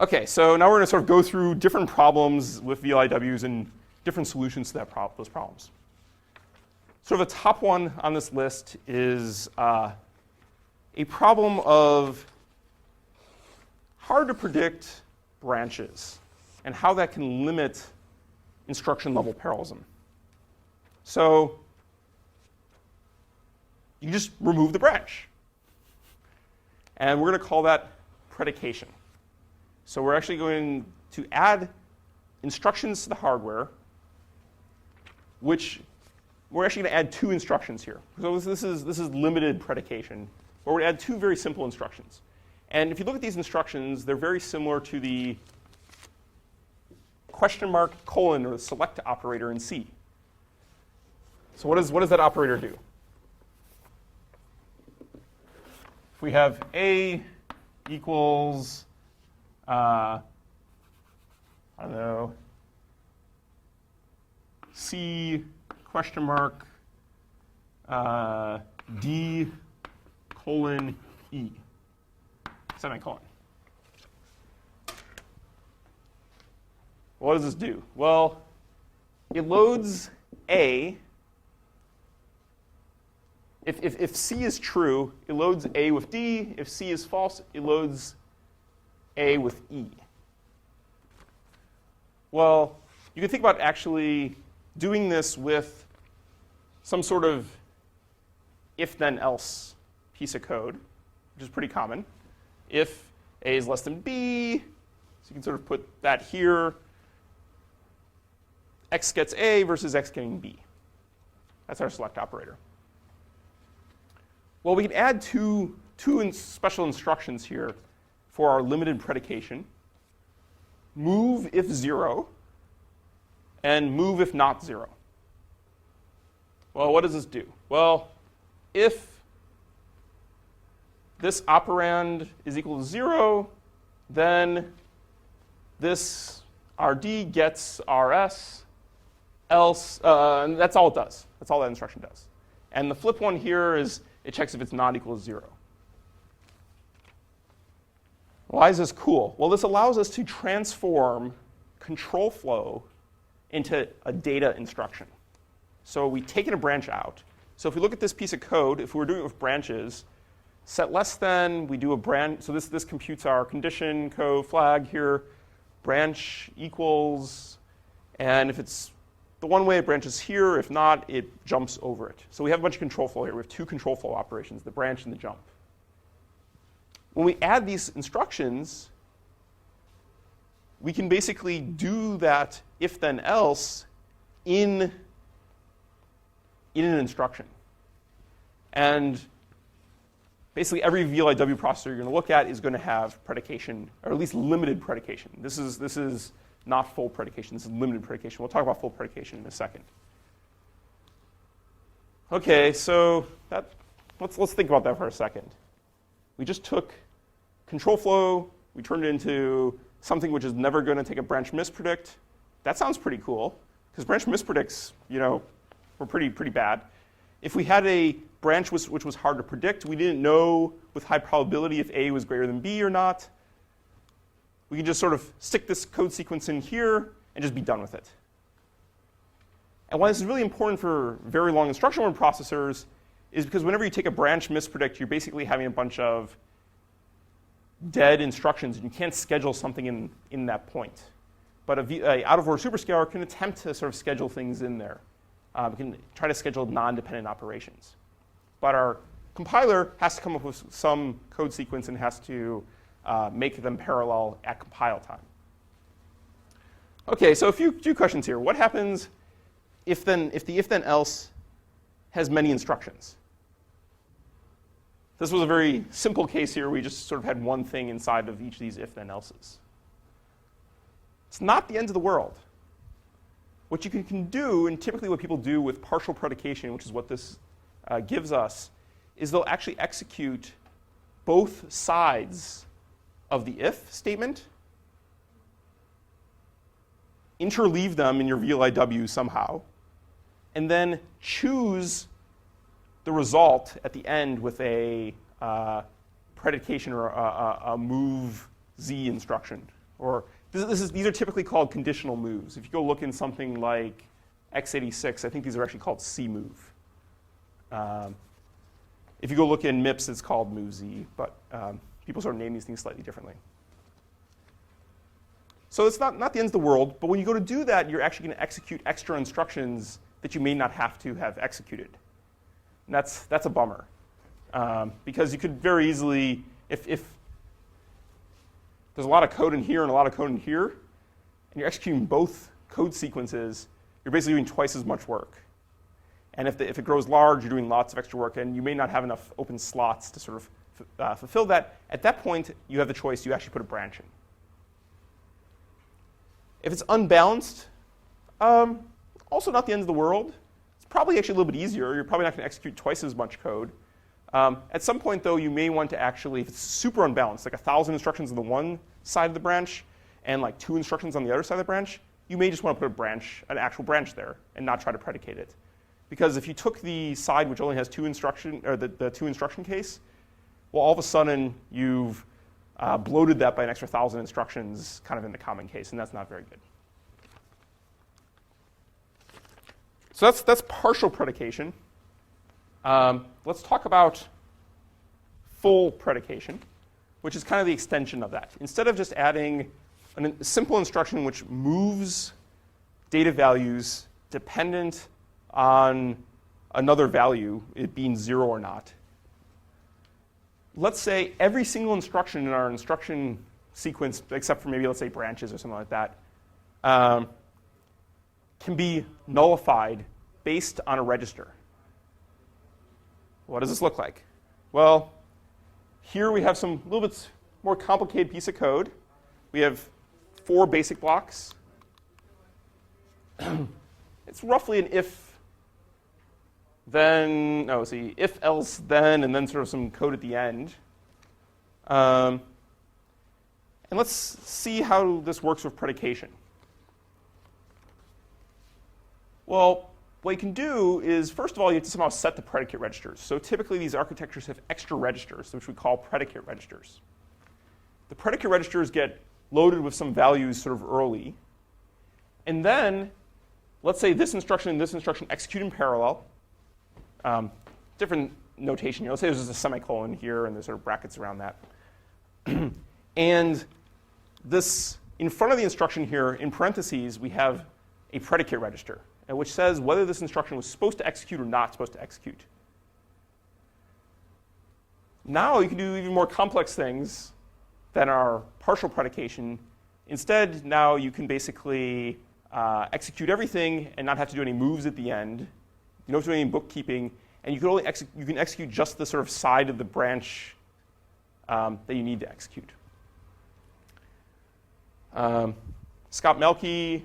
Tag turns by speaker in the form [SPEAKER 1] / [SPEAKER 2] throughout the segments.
[SPEAKER 1] OK, so now we're going to sort of go through different problems with VLIWs and different solutions to those problems. Sort of the top one on this list is a problem of hard to predict branches and how that can limit instruction level parallelism. So you just remove the branch. And we're going to call that predication. So we're actually going to add instructions to the hardware, which we're actually going to add two instructions here. So this is limited predication, where we're going to add two very simple instructions. And if you look at these instructions, they're very similar to the question mark colon or the select operator in C. So what does that operator do? If we have A equals, I don't know, C question mark D colon E, semicolon. What does this do? Well, it loads A. If C is true, it loads A with D. If C is false, it loads A with E. Well, you can think about actually doing this with some sort of if-then-else piece of code, which is pretty common. If A is less than B, so you can sort of put that here. X gets A versus X getting B. That's our select operator. Well, we can add two special instructions here for our limited predication. Move if 0, and move if not 0. Well, what does this do? Well, if this operand is equal to 0, then this RD gets RS, else, and that's all it does. That's all that instruction does. And the flip one here is it checks if it's not equal to 0. Why is this cool? Well, this allows us to transform control flow into a data instruction. So we taken a branch out. So if we look at this piece of code, if we were doing it with branches, set less than, we do a branch. So this computes our condition code flag here, branch equals, and if it's the one way, it branches here. If not, it jumps over it. So we have a bunch of control flow here. We have two control flow operations, the branch and the jump. When we add these instructions, we can basically do that if-then-else in an instruction. And basically, every VLIW processor you're going to look at is going to have predication, or at least limited predication. This is not full predication. This is limited predication. We'll talk about full predication in a second. OK, so let's think about that for a second. We just took control flow. We turned it into something which is never going to take a branch mispredict. That sounds pretty cool, because branch mispredicts, were pretty bad. If we had a branch which was hard to predict, we didn't know with high probability if A was greater than B or not, we can just sort of stick this code sequence in here and just be done with it. And why this is really important for very long instruction word processors is because whenever you take a branch mispredict, you're basically having a bunch of dead instructions, and you can't schedule something in that point. But a out-of-order superscalar can attempt to sort of schedule things in there. We can try to schedule non-dependent operations. But our compiler has to come up with some code sequence and has to make them parallel at compile time. OK, so a few questions here. What happens if the if-then-else has many instructions? This was a very simple case here. We just sort of had one thing inside of each of these if-then-elses. It's not the end of the world. What you can do, and typically what people do with partial predication, which is what this gives us, is they'll actually execute both sides of the if statement, interleave them in your VLIW somehow, and then choose the result at the end with a predication or a move Z instruction, Or these are typically called conditional moves. If you go look in something like x86, I think these are actually called cmove. If you go look in MIPS, it's called MoveZ, but people sort of name these things slightly differently. So it's not the end of the world, but when you go to do that, you're actually going to execute extra instructions that you may not have to have executed. And that's a bummer. Because you could very easily, if there's a lot of code in here and a lot of code in here, and you're executing both code sequences, you're basically doing twice as much work. And if it grows large, you're doing lots of extra work, and you may not have enough open slots to sort of fulfill that. At that point, you have the choice. You actually put a branch in. If it's unbalanced, also not the end of the world. It's probably actually a little bit easier. You're probably not going to execute twice as much code. At some point, though, you may want to actually, if it's super unbalanced, like 1,000 instructions on the one side of the branch and like 2 instructions on the other side of the branch, you may just want to put an actual branch there and not try to predicate it. Because if you took the side which only has 2 instruction, or the 2 instruction case, well, all of a sudden you've bloated that by an extra 1,000 instructions kind of in the common case, and that's not very good. So that's partial predication. Let's talk about full predication, which is kind of the extension of that. Instead of just adding a simple instruction which moves data values dependent on another value, it being 0 or not, let's say every single instruction in our instruction sequence, except for maybe, let's say, branches or something like that, can be nullified based on a register. What does this look like? Well, here we have some little bit more complicated piece of code. We have 4 basic blocks. It's roughly an if, then, no, see, if, else, then, and then sort of some code at the end. And let's see how this works with predication. Well, what you can do is, first of all, you have to somehow set the predicate registers. So typically, these architectures have extra registers, which we call predicate registers. The predicate registers get loaded with some values sort of early. And then, let's say this instruction and this instruction execute in parallel. Different notation here. Let's say there's just a semicolon here, and there's sort of brackets around that. And this, in front of the instruction here, in parentheses, we have a predicate register, which says whether this instruction was supposed to execute or not supposed to execute. Now you can do even more complex things than our partial predication. Instead, now you can basically execute everything and not have to do any moves at the end. You don't have to do any bookkeeping, and you can only execute just the sort of side of the branch that you need to execute. Scott Melke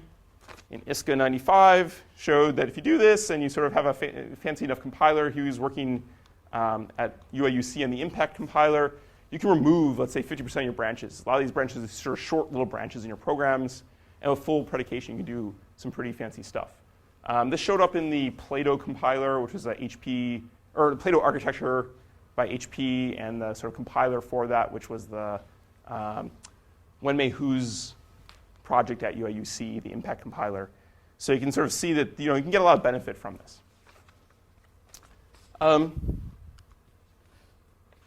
[SPEAKER 1] in ISCA 95 showed that if you do this and you sort of have a fancy enough compiler, he was working at UIUC on the impact compiler, you can remove, let's say, 50% of your branches. A lot of these branches are sort of short little branches in your programs, and with full predication, you can do some pretty fancy stuff. This showed up in the Plato compiler, which was a HP, or the Plato architecture by HP, and the sort of compiler for that, which was the Wenmei Hu's project at UIUC, the impact compiler. So you can sort of see that you can get a lot of benefit from this.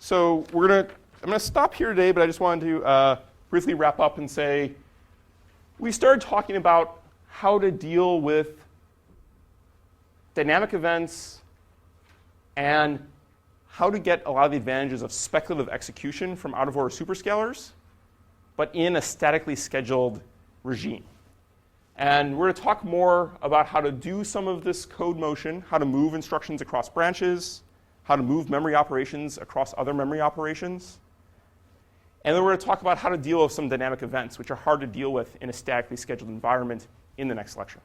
[SPEAKER 1] So I'm going to stop here today, but I just wanted to briefly wrap up and say we started talking about how to deal with dynamic events and how to get a lot of the advantages of speculative execution from out-of-order superscalars, but in a statically scheduled regime. And we're going to talk more about how to do some of this code motion, how to move instructions across branches, how to move memory operations across other memory operations. And then we're going to talk about how to deal with some dynamic events, which are hard to deal with in a statically scheduled environment in the next lecture.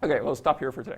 [SPEAKER 1] OK, well, let's stop here for today.